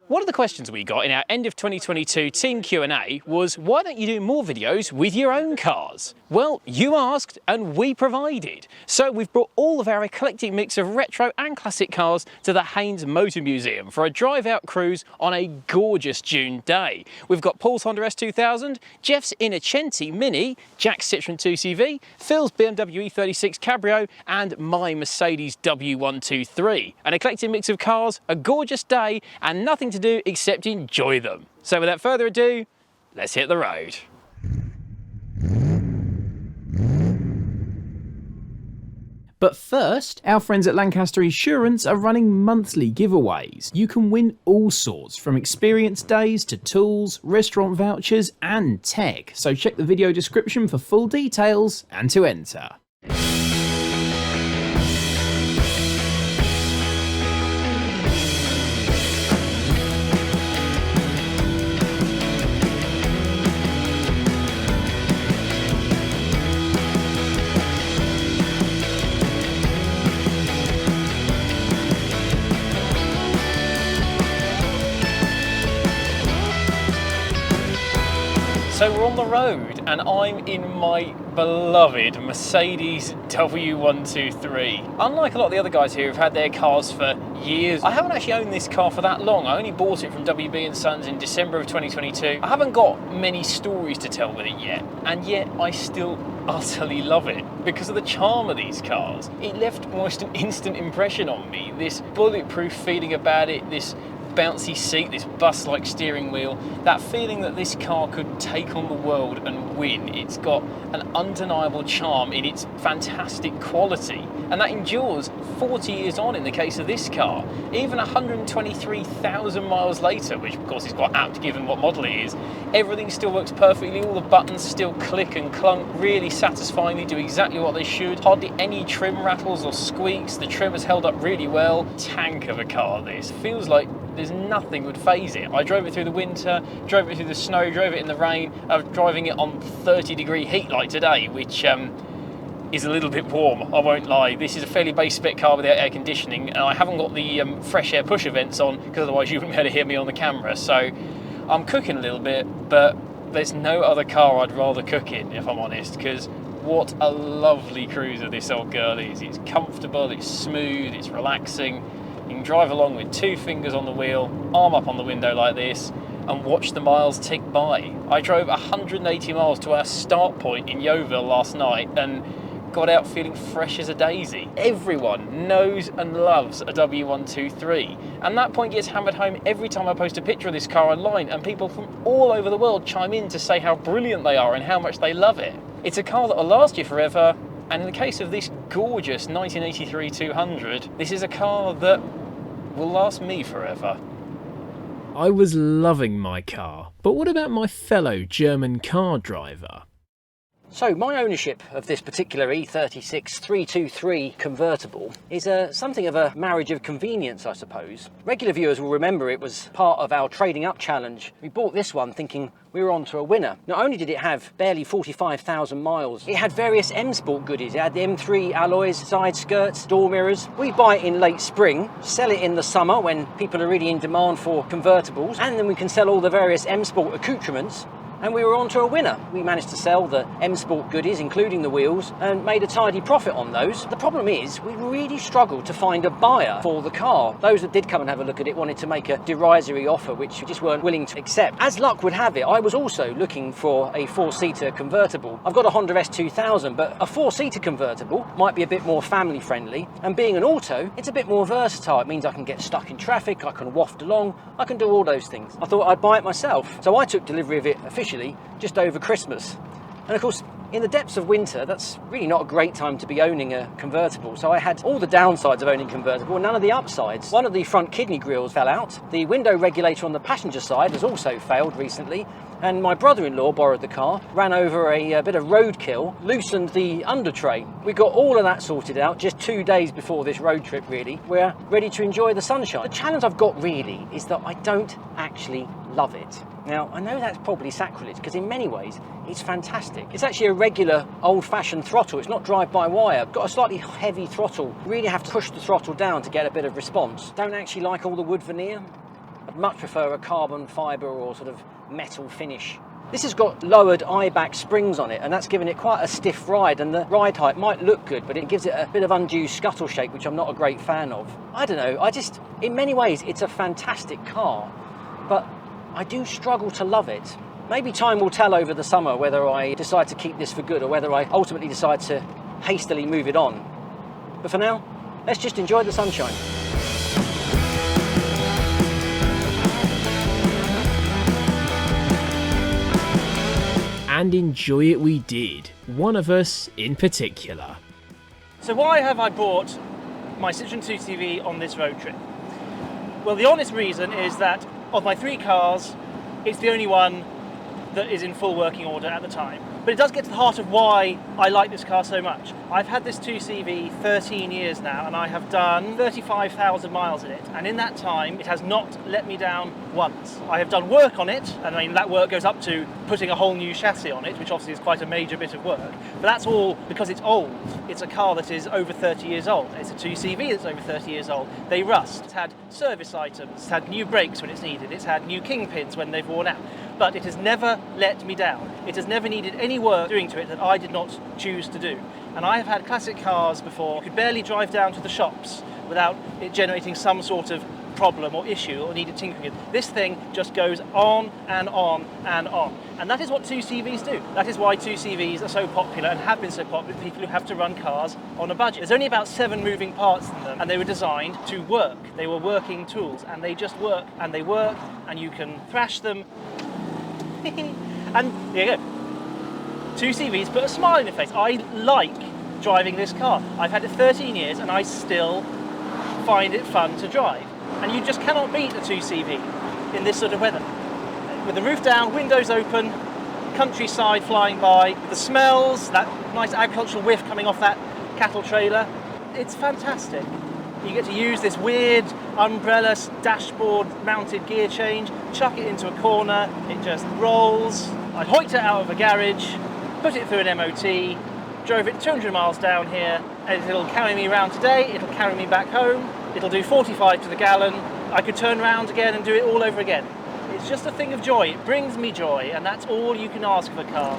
One of the questions we got in our end of 2022 team Q&A was, why don't you do more videos with your own cars? Well, you asked and we provided. So we've brought all of our eclectic mix of retro and classic cars to the Haynes Motor Museum for a drive-out cruise on a gorgeous June day. We've got Paul's Honda S2000, Jeff's Innocenti Mini, Jack's Citroen 2CV, Phil's BMW E36 Cabrio and my Mercedes W123. An eclectic mix of cars, a gorgeous day and nothing to do except enjoy them. So without further ado, let's hit the road. But first, our friends at Lancaster Insurance are running monthly giveaways. You can win all sorts, from experience days to tools, restaurant vouchers and tech. So check the video description for full details and to enter. So we're on the road and I'm in my beloved Mercedes W123. Unlike a lot of the other guys here who've had their cars for years, I haven't actually owned this car for that long. I only bought it from WB & Sons in December of 2022. I haven't got many stories to tell with it yet, and yet I still utterly love it because of the charm of these cars. It left almost an instant impression on me. This bulletproof feeling about it, this bouncy seat, this bus-like steering wheel, that feeling that this car could take on the world and win. It's got an undeniable charm in its fantastic quality, and that endures 40 years on in the case of this car. Even 123,000 miles later, which of course is quite apt given what model it is, everything still works perfectly, all the buttons still click and clunk really satisfyingly, do exactly what they should. Hardly any trim rattles or squeaks, the trim has held up really well. Tank of a car this. Feels like there's nothing would faze it. I drove it through the winter, drove it through the snow, drove it in the rain. I was driving it on 30-degree heat like today, which is a little bit warm, I won't lie. This is a fairly base spec car without air conditioning, and I haven't got the fresh air pusher vents on because otherwise you wouldn't be able to hear me on the camera. So I'm cooking a little bit, but there's no other car I'd rather cook in, if I'm honest, because what a lovely cruiser this old girl is. It's comfortable, it's smooth, it's relaxing. You can drive along with two fingers on the wheel, arm up on the window like this, and watch the miles tick by. I drove 180 miles to our start point in Yeovil last night and got out feeling fresh as a daisy. Everyone knows and loves a W123, and that point gets hammered home every time I post a picture of this car online, and people from all over the world chime in to say how brilliant they are and how much they love it. It's a car that will last you forever, and in the case of this gorgeous 1983 200, this is a car that will last me forever. I was loving my car, but what about my fellow German car driver? So my ownership of this particular E36 323 convertible is something of a marriage of convenience, I suppose. Regular viewers will remember it was part of our trading up challenge. We bought this one thinking we were on to a winner. Not only did it have barely 45,000 miles, it had various M Sport goodies. It had the M3 alloys, side skirts, door mirrors. We buy it in late spring, sell it in the summer when people are really in demand for convertibles, and then we can sell all the various M Sport accoutrements. And we were on to a winner. We managed to sell the M Sport goodies, including the wheels, and made a tidy profit on those. The problem is, we really struggled to find a buyer for the car. Those that did come and have a look at it wanted to make a derisory offer, which we just weren't willing to accept. As luck would have it, I was also looking for a four-seater convertible. I've got a Honda S2000, but a four-seater convertible might be a bit more family-friendly, and being an auto, it's a bit more versatile. It means I can get stuck in traffic, I can waft along, I can do all those things. I thought I'd buy it myself, so I took delivery of it officially just over Christmas. And of course, in the depths of winter, that's really not a great time to be owning a convertible. So I had all the downsides of owning a convertible and none of the upsides. One of the front kidney grills fell out. The window regulator on the passenger side has also failed recently. And my brother-in-law borrowed the car, ran over a bit of roadkill, loosened the under tray. We got all of that sorted out just 2 days before this road trip, really. We're ready to enjoy the sunshine. The challenge I've got really is that I don't actually love it. Now, I know that's probably sacrilege because in many ways it's fantastic. It's actually a regular old-fashioned throttle. It's not drive-by-wire. Got a slightly heavy throttle. Really have to push the throttle down to get a bit of response. Don't actually like all the wood veneer. I'd much prefer a carbon fibre or sort of metal finish. This has got lowered eye-back springs on it, and that's given it quite a stiff ride, and the ride height might look good, but it gives it a bit of undue scuttle shake, which I'm not a great fan of. I don't know, in many ways, it's a fantastic car, but I do struggle to love it. Maybe time will tell over the summer whether I decide to keep this for good or whether I ultimately decide to hastily move it on. But for now, let's just enjoy the sunshine. And enjoy it we did, one of us in particular. So why have I bought my Citroen 2CV on this road trip? Well, the honest reason is that of my 3 cars, it's the only one that is in full working order at the time. But it does get to the heart of why I like this car so much. I've had this 2CV 13 years now, and I have done 35,000 miles in it, and in that time it has not let me down once. I have done work on it, and I mean that work goes up to putting a whole new chassis on it, which obviously is quite a major bit of work, but that's all because it's old. It's a car that is over 30 years old. It's a 2CV that's over 30 years old. They rust. It's had service items. It's had new brakes when it's needed. It's had new kingpins when they've worn out. But it has never let me down. It has never needed any work doing to it that I did not choose to do. And I have had classic cars before. You could barely drive down to the shops without it generating some sort of problem or issue or needed tinkering. This thing just goes on and on and on. And that is what 2CVs do. That is why 2CVs are so popular and have been so popular with people who have to run cars on a budget. There's only about 7 moving parts in them, and they were designed to work. They were working tools, and they just work, and they work, and you can thrash them. And there you go. 2CVs put a smile on your face. I like driving this car. I've had it 13 years and I still find it fun to drive. And you just cannot beat a 2CV in this sort of weather. With the roof down, windows open, countryside flying by, the smells, that nice agricultural whiff coming off that cattle trailer. It's fantastic. You get to use this weird umbrella dashboard mounted gear change, chuck it into a corner, it just rolls. I hoiked it out of a garage, put it through an MOT, drove it 200 miles down here, and it'll carry me around today, it'll carry me back home, it'll do 45 to the gallon. I could turn around again and do it all over again. It's just a thing of joy, it brings me joy, and that's all you can ask of a car.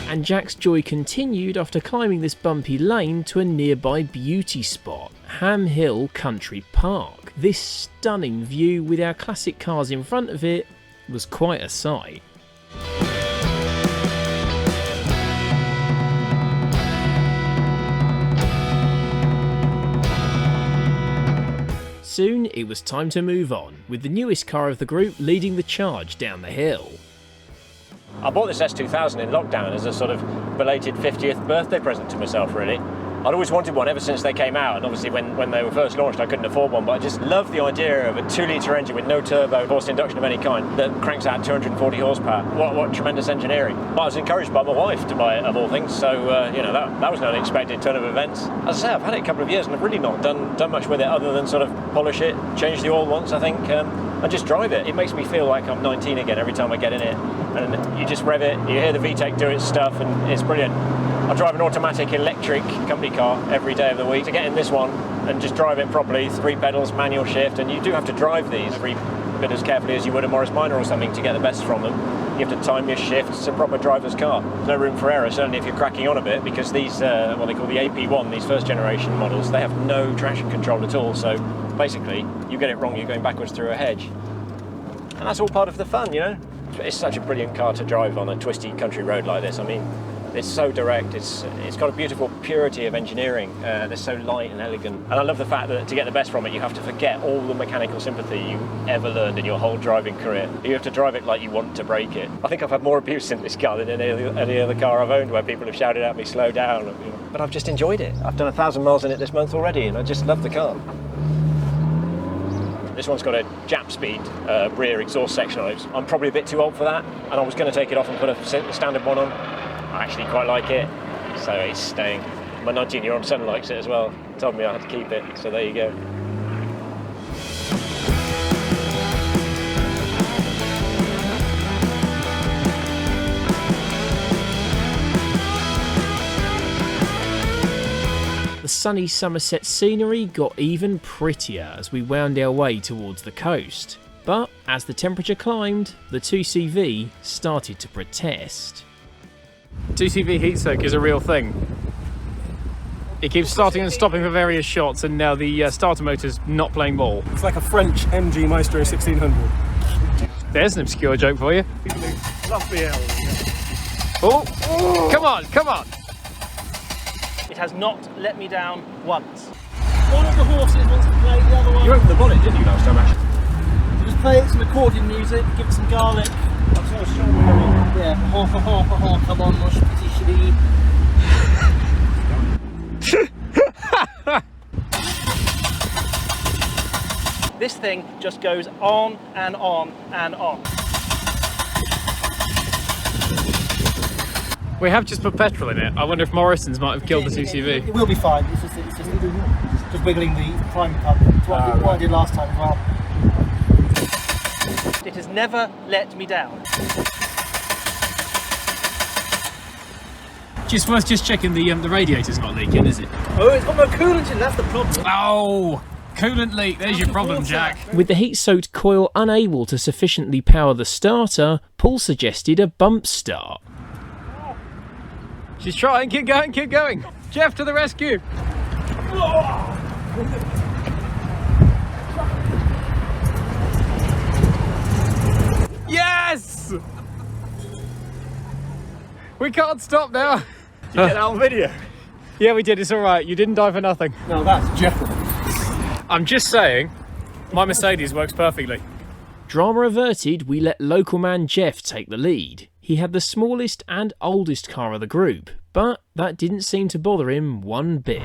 And Jack's joy continued after climbing this bumpy lane to a nearby beauty spot, Ham Hill Country Park. This stunning view with our classic cars in front of it was quite a sight. Soon it was time to move on, with the newest car of the group leading the charge down the hill. I bought this S2000 in lockdown as a sort of belated 50th birthday present to myself, really. I'd always wanted one ever since they came out, and obviously when they were first launched I couldn't afford one, but I just loved the idea of a 2-litre engine with no turbo, forced induction of any kind, that cranks out 240 horsepower. What tremendous engineering. I was encouraged by my wife to buy it, of all things, so you know, that was an unexpected turn of events. As I say, I've had it a couple of years and I've really not done much with it other than sort of polish it, change the oil once, I think, and just drive it. It makes me feel like I'm 19 again every time I get in it, and you just rev it, you hear the VTEC do its stuff, and it's brilliant. I drive an automatic electric company car every day of the week. To get in this one and just drive it properly, 3 pedals, manual shift, and you do have to drive these every bit as carefully as you would a Morris Minor or something to get the best from them. You have to time your shifts. It's a proper driver's car. No room for error, certainly if you're cracking on a bit, because these, what they call the AP1, these first generation models, they have no traction control at all, so basically you get it wrong, you're going backwards through a hedge. And that's all part of the fun, you know? It's such a brilliant car to drive on a twisty country road like this. I mean, it's so direct, it's got a beautiful purity of engineering, they're so light and elegant. And I love the fact that to get the best from it, you have to forget all the mechanical sympathy you ever learned in your whole driving career. You have to drive it like you want to break it. I think I've had more abuse in this car than any other car I've owned, where people have shouted at me, slow down. You know. But I've just enjoyed it. I've done 1,000 miles in it this month already, and I just love the car. This one's got a Jap speed rear exhaust section on it. I'm probably a bit too old for that, and I was going to take it off and put a standard one on. I actually quite like it, so it's staying. My 19-year-old son likes it as well. He told me I had to keep it, so there you go. The sunny Somerset scenery got even prettier as we wound our way towards the coast. But as the temperature climbed, the 2CV started to protest. 2CV heat soak is a real thing. It keeps starting and stopping for various shots, and now the starter motor's not playing ball. It's like a French MG Maestro 1600. There's an obscure joke for you. Love BL. Oh, come on, come on. It has not let me down once. One of the horses wants to play, the other one... You opened the bonnet, didn't you, last time, actually? Just play it some accordion music, give it some garlic. That's all strawberry. Yeah, come on, mush, petit chérie. This thing just goes on and on and on. We have just put petrol in it. I wonder if Morrison's might have killed the 2CV. It will be fine, it's just wiggling the prime pump. It's what I did last time as well. It has never let me down. Just worth just checking the radiator's not leaking, is it? Oh, it's got no coolant in, that's the problem. Oh, coolant leak. There's your problem, Jack. With the heat-soaked coil unable to sufficiently power the starter, Paul suggested a bump start. She's trying. Keep going, keep going. Jeff to the rescue. Yes! We can't stop now. Did you get that on video? Yeah, we did. It's all right. You didn't die for nothing. No, that's Jekyll. I'm just saying, my Mercedes works perfectly. Drama averted, we let local man Jeff take the lead. He had the smallest and oldest car of the group, but that didn't seem to bother him one bit.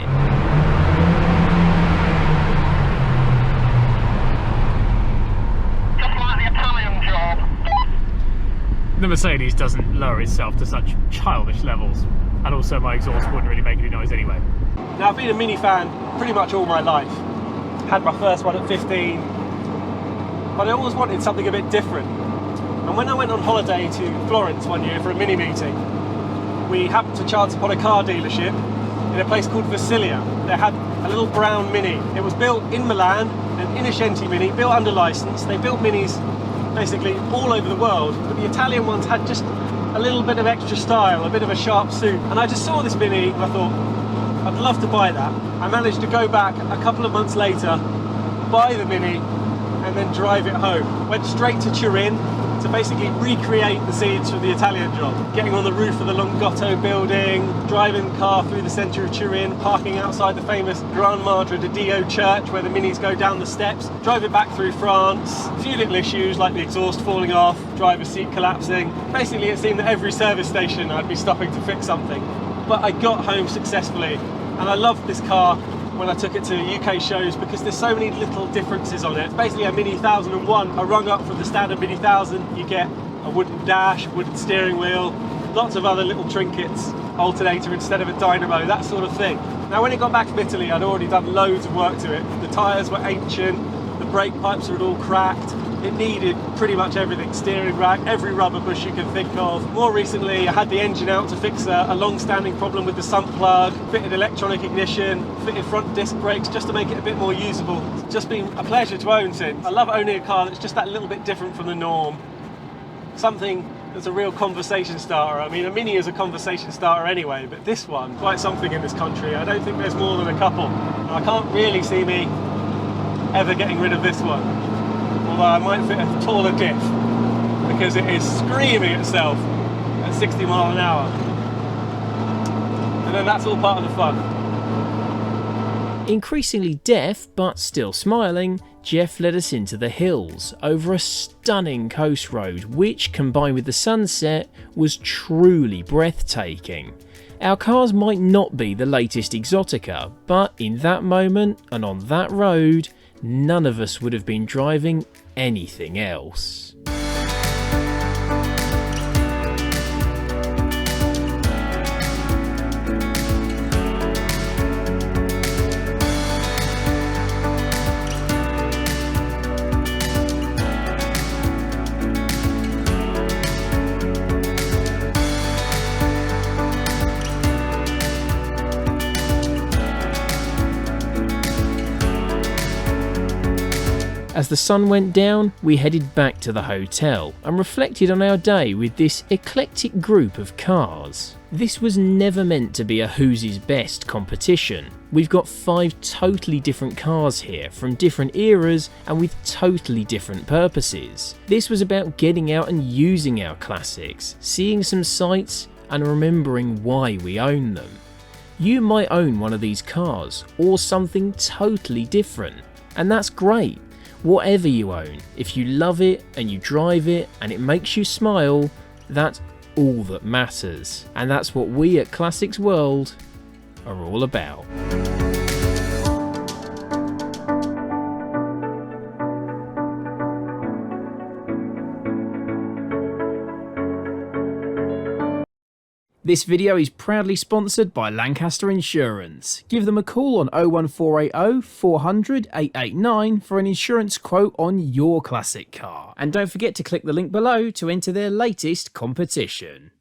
The Mercedes doesn't lower itself to such childish levels, and also my exhaust wouldn't really make any noise anyway. Now, I've been a Mini fan pretty much all my life. Had my first one at 15, but I always wanted something a bit different. And when I went on holiday to Florence one year for a Mini meeting, we happened to chance upon a car dealership in a place called Versilia. They had a little brown Mini. It was built in Milan, an Innocenti Mini, built under license. They built Minis basically all over the world, but the Italian ones had just a little bit of extra style, a bit of a sharp suit. And I just saw this Mini and I thought, I'd love to buy that. I managed to go back a couple of months later, buy the Mini, and then drive it home. Went straight to Turin to basically recreate the scenes from the Italian job. Getting on the roof of the Longotto building, driving the car through the centre of Turin, parking outside the famous Gran Madre di Dio church where the Minis go down the steps, drive it back through France, a few little issues like the exhaust falling off, driver's seat collapsing. Basically it seemed that every service station I'd be stopping to fix something. But I got home successfully, and I loved this car when I took it to UK shows because there's so many little differences on it. It's basically a Mini 1001, a rung up from the standard Mini 1000. You get a wooden dash, wooden steering wheel, lots of other little trinkets, alternator instead of a dynamo, that sort of thing. Now when it got back from Italy, I'd already done loads of work to it. The tyres were ancient, the brake pipes were all cracked. It needed pretty much everything, steering rack, every rubber bush you can think of. More recently, I had the engine out to fix a long-standing problem with the sump plug, fitted electronic ignition, fitted front disc brakes just to make it a bit more usable. It's just been a pleasure to own since. I love owning a car that's just that little bit different from the norm. Something that's a real conversation starter. I mean, a Mini is a conversation starter anyway, but this one, quite something in this country. I don't think there's more than a couple. And I can't really see me ever getting rid of this one. Although I might fit a taller diff because it is screaming itself at 60 miles an hour. And then that's all part of the fun. Increasingly deaf, but still smiling, Jeff led us into the hills, over a stunning coast road, which, combined with the sunset, was truly breathtaking. Our cars might not be the latest exotica, but in that moment, and on that road, none of us would have been driving anything else. As the sun went down, we headed back to the hotel and reflected on our day with this eclectic group of cars. This was never meant to be a who's his best competition. We've got 5 totally different cars here from different eras and with totally different purposes. This was about getting out and using our classics, seeing some sights and remembering why we own them. You might own one of these cars or something totally different, and that's great. Whatever you own, if you love it and you drive it and it makes you smile, that's all that matters. And that's what we at Classics World are all about. This video is proudly sponsored by Lancaster Insurance. Give them a call on 01480 400 889 for an insurance quote on your classic car. And don't forget to click the link below to enter their latest competition.